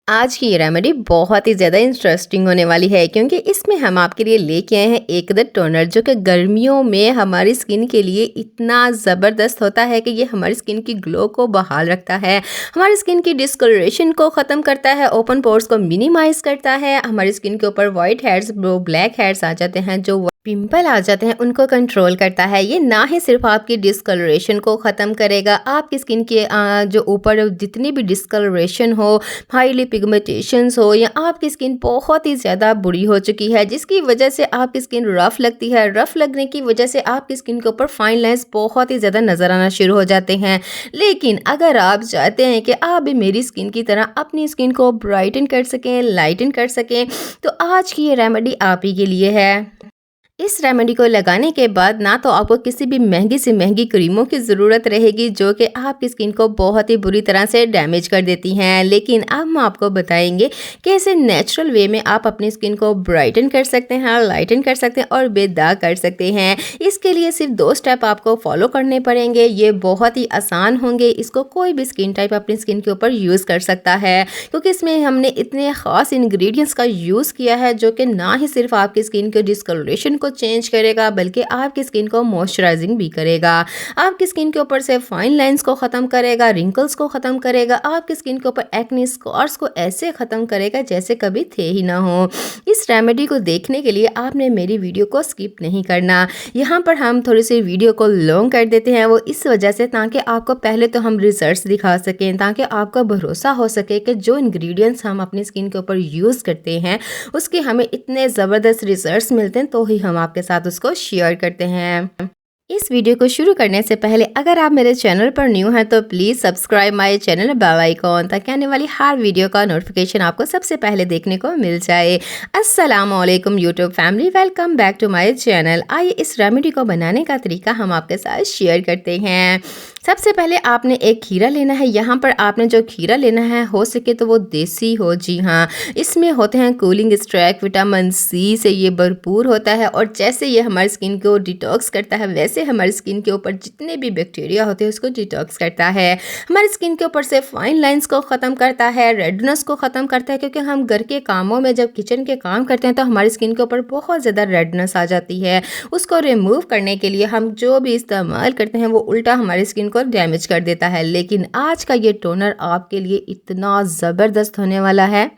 आज की ये रेमेडी बहुत ही ज़्यादा इंटरेस्टिंग होने वाली है क्योंकि इसमें हम आपके लिए लेके आए हैं एक टोनर जो कि गर्मियों में हमारी स्किन के लिए इतना ज़बरदस्त होता है कि ये हमारी स्किन की ग्लो को बहाल रखता है, हमारी स्किन की डिस्कलरेशन को ख़त्म करता है, ओपन पोर्स को मिनिमाइज करता है, हमारी स्किन के ऊपर वाइट हेड्स ब्लैक हेड्स आ जाते हैं, जो पिंपल आ जाते हैं उनको कंट्रोल करता है। ये ना ही सिर्फ आपकी डिस्कलरेशन को ख़त्म करेगा, आपकी स्किन के जो ऊपर जितनी भी डिस्कलरेशन हो, हाईली पिगमेंटेशंस हो या आपकी स्किन बहुत ही ज़्यादा बुरी हो चुकी है जिसकी वजह से आपकी स्किन रफ़ लगती है, रफ़ लगने की वजह से आपकी स्किन के ऊपर फाइन लाइंस बहुत ही ज़्यादा नज़र आना शुरू हो जाते हैं। लेकिन अगर आप चाहते हैं कि आप भी मेरी स्किन की तरह अपनी स्किन को ब्राइटन कर सकें, लाइटन कर सकें, तो आज की ये रेमेडी आप ही के लिए है। इस रेमेडी को लगाने के बाद ना तो आपको किसी भी महंगी से महंगी क्रीमों की ज़रूरत रहेगी जो कि आपकी स्किन को बहुत ही बुरी तरह से डैमेज कर देती हैं, लेकिन अब हम आपको बताएंगे कैसे नेचुरल वे में आप अपनी स्किन को ब्राइटन कर सकते हैं, लाइटन कर सकते हैं और बेदाग कर सकते हैं। इसके लिए सिर्फ 2 स्टेप आपको फॉलो करने पड़ेंगे। ये बहुत ही आसान होंगे, इसको कोई भी स्किन टाइप अपनी स्किन के ऊपर यूज़ कर सकता है क्योंकि इसमें हमने इतने ख़ास इंग्रेडिएंट्स का यूज़ किया है जो कि ना ही सिर्फ आपकी स्किन के डिस्कलरेशन को चेंज करेगा बल्कि आपकी स्किन को मॉइस्चराइजिंग भी करेगा, आपकी स्किन के ऊपर से फाइन लाइंस को ख़त्म करेगा, रिंकल्स को ख़त्म करेगा, आपकी स्किन के ऊपर एक्ने स्कॉर्स को ऐसे ख़त्म करेगा जैसे कभी थे ही ना हो। इस रेमेडी को देखने के लिए आपने मेरी वीडियो को स्किप नहीं करना। यहाँ पर हम थोड़ी सी वीडियो को लॉन्ग कर देते हैं, वो इस वजह से ताकि आपको पहले तो हम रिजल्ट्स दिखा सकें, ताकि आपको भरोसा हो सके कि जो इंग्रेडिएंट्स हम अपनी स्किन के ऊपर यूज़ करते हैं उसके हमें इतने ज़बरदस्त रिजल्ट्स मिलते हैं, तो ही हम आपके साथ उसको शेयर करते हैं। इस वीडियो को शुरू करने से पहले अगर आप मेरे चैनल पर न्यू हैं तो please subscribe my channel, bell icon, ताकि आने वाली हर वीडियो का नोटिफिकेशन आपको सबसे पहले देखने को मिल जाए। अस्सलाम वालेकुम YouTube family, welcome back to my channel. आइए इस रेमेडी को बनाने का तरीका हम आपके साथ शेयर करते हैं। सबसे पहले आपने एक खीरा लेना है। यहाँ पर आपने जो खीरा लेना है हो सके तो वो देसी हो। जी हाँ, इसमें होते हैं कूलिंग स्ट्रैक, विटामिन सी से ये भरपूर होता है और जैसे ये हमारी स्किन को डिटॉक्स करता है वैसे हमारी स्किन के ऊपर जितने भी बैक्टीरिया होते हैं उसको डिटॉक्स करता है, हमारी स्किन के ऊपर से फाइन लाइंस को ख़त्म करता है, रेडनेस को ख़त्म करता है क्योंकि हम घर के कामों में जब किचन के काम करते हैं तो हमारी स्किन के ऊपर बहुत ज़्यादा रेडनेस आ जाती है। उसको रिमूव करने के लिए हम जो भी इस्तेमाल करते हैं वो उल्टा हमारी स्किन को डैमेज कर देता है। लेकिन आज का ये टोनर आपके लिए इतना ज़बरदस्त होने वाला है,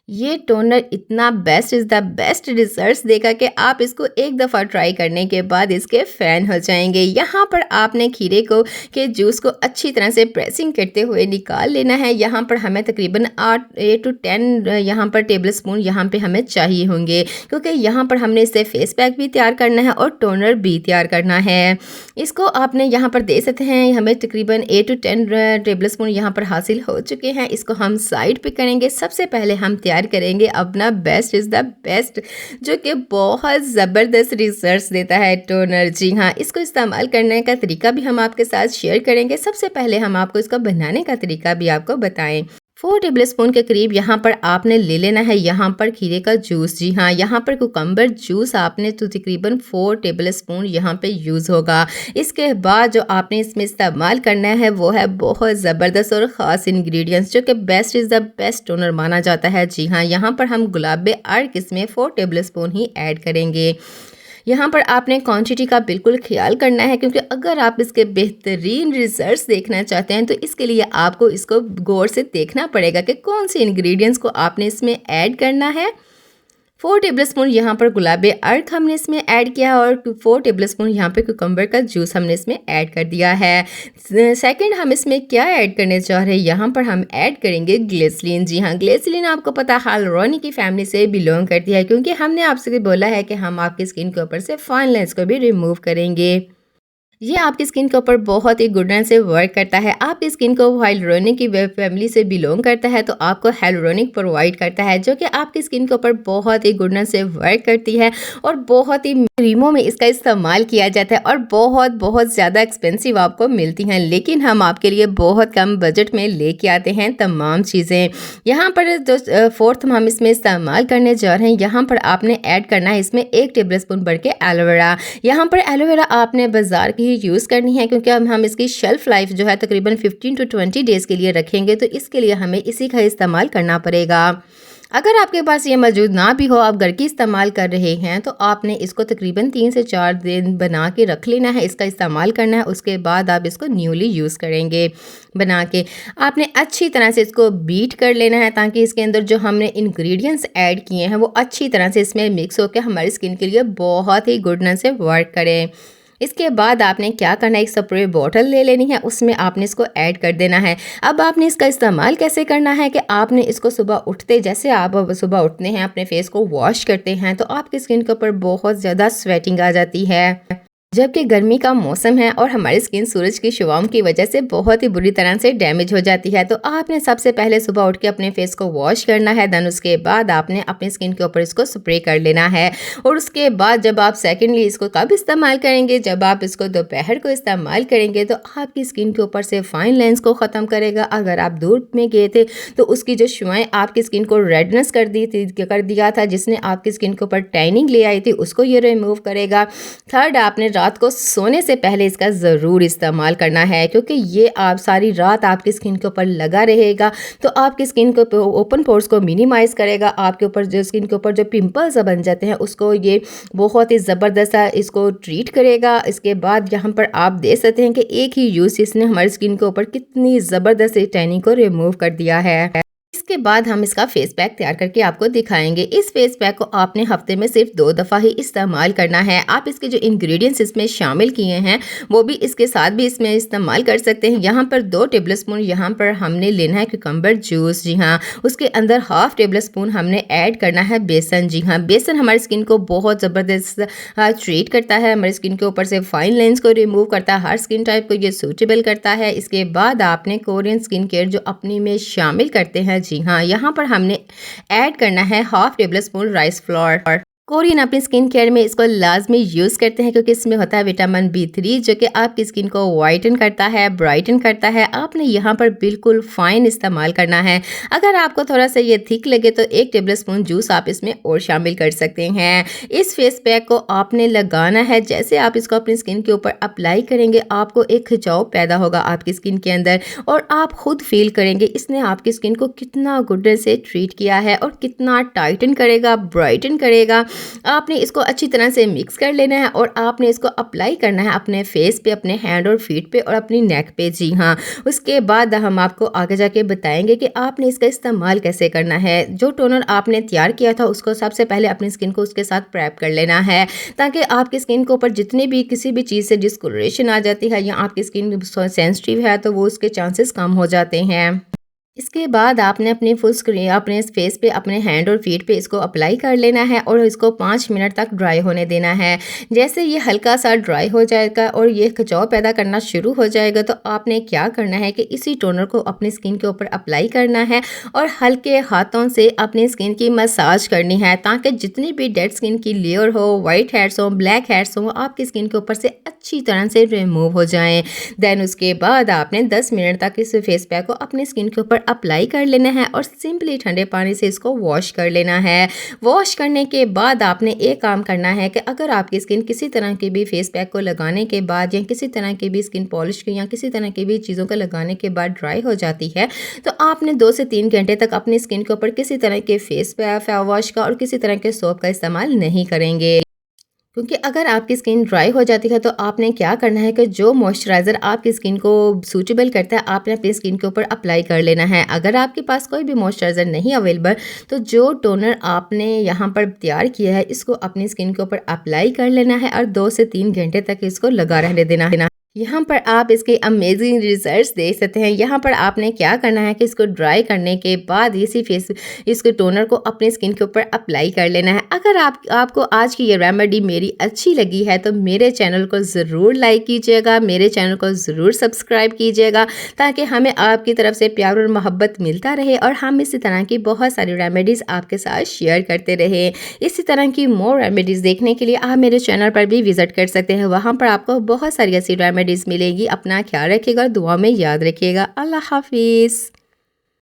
ये टोनर इतना best is the best results देगा कि आप इसको एक दफ़ा ट्राई करने के बाद इसके फ़ैन हो जाएंगे। यहाँ पर आपने खीरे को के जूस को अच्छी तरह से प्रेसिंग करते हुए निकाल लेना है। यहाँ पर हमें तकरीबन 8 to 10 यहाँ पर टेबल स्पून यहाँ पे हमें चाहिए होंगे क्योंकि यहाँ पर हमने इससे फेस पैक भी तैयार करना है और टोनर भी तैयार करना है। इसको आपने यहाँ पर दे सकते हैं, हमें तकरीबन 8 to 10 टेबल स्पून यहाँ पर हासिल हो चुके हैं। इसको हम साइड पे करेंगे। सबसे पहले हम तैयार करेंगे अपना बेस्ट इज़ द बेस्ट जो कि बहुत ज़बरदस्त रिजल्ट्स देता है टोनर। जी हाँ, इसको इस्तेमाल करने का तरीका भी हम आपके साथ शेयर करेंगे। सबसे पहले हम आपको इसको बनाने का तरीका भी आपको बताएं। 4 टेबल स्पून के करीब यहाँ पर आपने ले लेना है यहाँ पर खीरे का जूस। जी हाँ, यहाँ पर कुकम्बर जूस आपने तो तकरीबन 4 टेबल स्पून यहाँ पे यूज़ होगा। इसके बाद जो आपने इसमें इस्तेमाल करना है वो है बहुत ज़बरदस्त और ख़ास इंग्रेडिएंट्स जो कि best is the best toner माना जाता है। जी हाँ, यहाँ पर हम गुलाब अर्क इसमें 4 टेबल स्पून ही ऐड करेंगे। यहाँ पर आपने क्वांटिटी का बिल्कुल ख्याल करना है क्योंकि अगर आप इसके बेहतरीन रिजल्ट्स देखना चाहते हैं तो इसके लिए आपको इसको गौर से देखना पड़ेगा कि कौन से इंग्रेडिएंट्स को आपने इसमें ऐड करना है। 4 टेबल स्पून यहाँ पर गुलाब अर्क हमने इसमें ऐड किया और 4 टेबल स्पून यहाँ पे कुकम्बर का जूस हमने इसमें ऐड कर दिया है। सेकंड हम इसमें क्या ऐड करने जा रहे हैं, यहाँ पर हम ऐड करेंगे ग्लिसरीन। जी हाँ, ग्लिसरीन आपको पता हाइलुरोनिक की फैमिली से बिलोंग करती है क्योंकि हमने आपसे बोला है कि हम आपकी स्किन के ऊपर से फाइन लाइंस को भी रिमूव करेंगे। ये आपकी स्किन के ऊपर बहुत ही गुडनेस से वर्क करता है। आपकी स्किन को हाइलुरोनिक की वेब फैमिली से बिलोंग करता है तो आपको हाइलुरोनिक प्रोवाइड करता है जो कि आपकी स्किन के ऊपर बहुत ही गुडनेस से वर्क करती है और बहुत ही क्रीमों में इसका इस्तेमाल किया जाता है और बहुत ज़्यादा एक्सपेंसिव आपको मिलती हैं, लेकिन हम आपके लिए बहुत कम बजट में लेके आते हैं तमाम चीज़ें। यहाँ पर जो फोर्थ हम इसमें इस्तेमाल करने जा रहे हैं, यहाँ पर आपने ऐड करना है इसमें 1 टेबल स्पून भर के एलोवेरा। यहाँ पर एलोवेरा आपने बाज़ार की ही यूज़ करनी है, क्योंकि अब हम इसकी शेल्फ़ लाइफ जो है तकरीबन 15 टू 20 डेज़ के लिए रखेंगे, तो इसके लिए हमें इसी का इस्तेमाल करना पड़ेगा। अगर आपके पास ये मौजूद ना भी हो, आप घर की इस्तेमाल कर रहे हैं, तो आपने इसको तकरीबन 3 से 4 दिन बना के रख लेना है, इसका इस्तेमाल करना है। उसके बाद आप इसको न्यूली यूज़ करेंगे बना के। आपने अच्छी तरह से इसको बीट कर लेना है, ताकि इसके अंदर जो हमने इंग्रेडिएंट्स ऐड किए हैं वो अच्छी तरह से इसमें मिक्स होकर हमारी स्किन के लिए बहुत ही गुडनेस से वर्क करें। इसके बाद आपने क्या करना है, एक स्प्रे बॉटल ले लेनी है, उसमें आपने इसको ऐड कर देना है। अब आपने इसका इस्तेमाल कैसे करना है कि आपने इसको सुबह उठते, जैसे आप सुबह उठते हैं अपने फेस को वॉश करते हैं, तो आपकी स्किन के ऊपर बहुत ज़्यादा स्वेटिंग आ जाती है, जबकि गर्मी का मौसम है और हमारी स्किन सूरज की शुआओं की वजह से बहुत ही बुरी तरह से डैमेज हो जाती है। तो आपने सबसे पहले सुबह उठ के अपने फेस को वॉश करना है, देन उसके बाद आपने अपनी स्किन के ऊपर इसको स्प्रे कर लेना है। और उसके बाद जब आप सेकेंडली इसको कब इस्तेमाल करेंगे, जब आप इसको दोपहर को इस्तेमाल करेंगे, तो आपकी स्किन के ऊपर से फाइन लाइन्स को ख़त्म करेगा। अगर आप धूप में गए थे तो उसकी जो शुआएँ आपकी स्किन को रेडनेस कर दिया था, जिसने आपकी स्किन के ऊपर टैनिंग ले आई थी, उसको ये रिमूव करेगा। थर्ड, आपने रात को सोने से पहले इसका ज़रूर इस्तेमाल करना है, क्योंकि ये आप सारी रात आपकी स्किन के ऊपर लगा रहेगा, तो आपकी स्किन के ओपन पोर्स को मिनिमाइज़ करेगा। आपके ऊपर जो स्किन के ऊपर जो पिंपल्स बन जाते हैं उसको ये बहुत ही ज़बरदस्त इसको ट्रीट करेगा। इसके बाद यहाँ पर आप देख सकते हैं कि एक ही यूज़ इसने हमारी स्किन के ऊपर कितनी ज़बरदस्त टैनिंग को रिमूव कर दिया है। इसके बाद हम इसका फेस पैक तैयार करके आपको दिखाएंगे। इस फेस पैक को आपने हफ्ते में सिर्फ 2 दफ़ा ही इस्तेमाल करना है। आप इसके जो इंग्रेडिएंट्स इसमें शामिल किए हैं वो भी इसके साथ भी इसमें इस्तेमाल कर सकते हैं। यहाँ पर 2 टेबल स्पून यहाँ पर हमने लेना है क्यूकम्बर जूस, जी हाँ। उसके अंदर हाफ टेबल स्पून हमने ऐड करना है बेसन, जी हाँ। बेसन हमारी स्किन को बहुत ज़बरदस्त ट्रीट करता है, हमारी स्किन के ऊपर से फाइन लाइन्स को रिमूव करता है, हर स्किन टाइप को ये सूटेबल करता है। इसके बाद आपने कोरियन स्किन केयर जो अपनी में शामिल करते हैं, जी हाँ, यहाँ पर हमने ऐड करना है half table spoon rice flour. Korean अपनी स्किन केयर में इसको लाजमी यूज़ करते हैं, क्योंकि इसमें होता है विटामिन B3 जो कि आपकी स्किन को वाइटन करता है, ब्राइटन करता है। आपने यहाँ पर बिल्कुल फाइन इस्तेमाल करना है। अगर आपको थोड़ा सा ये थिक लगे तो 1 टेबल स्पून जूस आप इसमें और शामिल कर सकते हैं। इस फेस पैक को आपने लगाना है, जैसे आप इसको अपनी स्किन के ऊपर अप्लाई करेंगे आपको एक खिंचाव पैदा होगा आपकी स्किन के अंदर, और आप खुद फील करेंगे इसने आपकी स्किन को कितना गुडनेस से ट्रीट किया है और कितना टाइटन करेगा, ब्राइटन करेगा। आपने इसको अच्छी तरह से मिक्स कर लेना है और आपने इसको अप्लाई करना है अपने फेस पे, अपने हैंड और फीट पे और अपनी नेक पे, जी हाँ। उसके बाद हम आपको आगे जाके बताएंगे कि आपने इसका इस्तेमाल कैसे करना है। जो टोनर आपने तैयार किया था उसको सबसे पहले अपनी स्किन को उसके साथ प्रेप कर लेना है, ताकि आपकी स्किन के ऊपर जितनी भी किसी भी चीज़ से डिस्कलरेशन आ जाती है या आपकी स्किन सेंसिटिव है तो वो उसके चांसेस कम हो जाते हैं। इसके बाद आपने अपनी फुल स्क्रीन अपने फेस पे, अपने हैंड और फीट पे इसको अप्लाई कर लेना है और इसको 5 मिनट तक ड्राई होने देना है। जैसे ये हल्का सा ड्राई हो जाएगा और ये खिंचाव पैदा करना शुरू हो जाएगा, तो आपने क्या करना है कि इसी टोनर को अपनी स्किन के ऊपर अप्लाई करना है और हल्के हाथों से अपनी स्किन की मसाज करनी है, ताकि जितनी भी डेड स्किन की लेयर हो, वाइट हेड्स हो, ब्लैक हेड्स हो, आपकी स्किन के ऊपर से अच्छी तरह से रिमूव हो जाएं। देन उसके बाद आपने 10 मिनट तक इस फेस पैक को अपनी स्किन के ऊपर अप्लाई कर लेना है और सिंपली ठंडे पानी से इसको वॉश कर लेना है। वॉश करने के बाद आपने एक काम करना है कि अगर आपकी स्किन किसी तरह के भी फेस पैक को लगाने के बाद या किसी तरह की भी स्किन पॉलिश की या किसी तरह की भी चीज़ों को लगाने के बाद ड्राई हो जाती है, तो आपने 2 से 3 घंटे तक अपनी स्किन के ऊपर किसी तरह के फेस वॉश का और किसी तरह के सोप का इस्तेमाल नहीं करेंगे। क्योंकि अगर आपकी स्किन ड्राई हो जाती है तो आपने क्या करना है कि जो मॉइस्चराइज़र आपकी स्किन को सूटेबल करता है आपने अपनी स्किन के ऊपर अप्लाई कर लेना है। अगर आपके पास कोई भी मॉइस्चराइज़र नहीं अवेलेबल तो जो टोनर आपने यहाँ पर तैयार किया है इसको अपनी स्किन के ऊपर अप्लाई कर लेना है और 2 से 3 घंटे तक इसको लगा रहने देना है। यहाँ पर आप इसके अमेजिंग रिजल्ट्स देख सकते हैं। यहाँ पर आपने क्या करना है कि इसको ड्राई करने के बाद इसके टोनर को अपनी स्किन के ऊपर अप्लाई कर लेना है। अगर आपको आज की ये रेमेडी मेरी अच्छी लगी है तो मेरे चैनल को ज़रूर लाइक कीजिएगा, मेरे चैनल को ज़रूर सब्सक्राइब कीजिएगा, ताकि हमें आपकी तरफ से प्यार और मोहब्बत मिलता रहे और हम इसी तरह की बहुत सारी रेमेडीज़ आपके साथ शेयर करते रहे। इसी तरह की मोर रेमेडीज़ देखने के लिए आप मेरे चैनल पर भी विज़िट कर सकते हैं। वहाँ पर आपको बहुत सारी ऐसी रेमेडीज़ मिलेगी। अपना ख्याल रखिएगा, दुआ में याद रखिएगा। अल्लाह हाफिज़।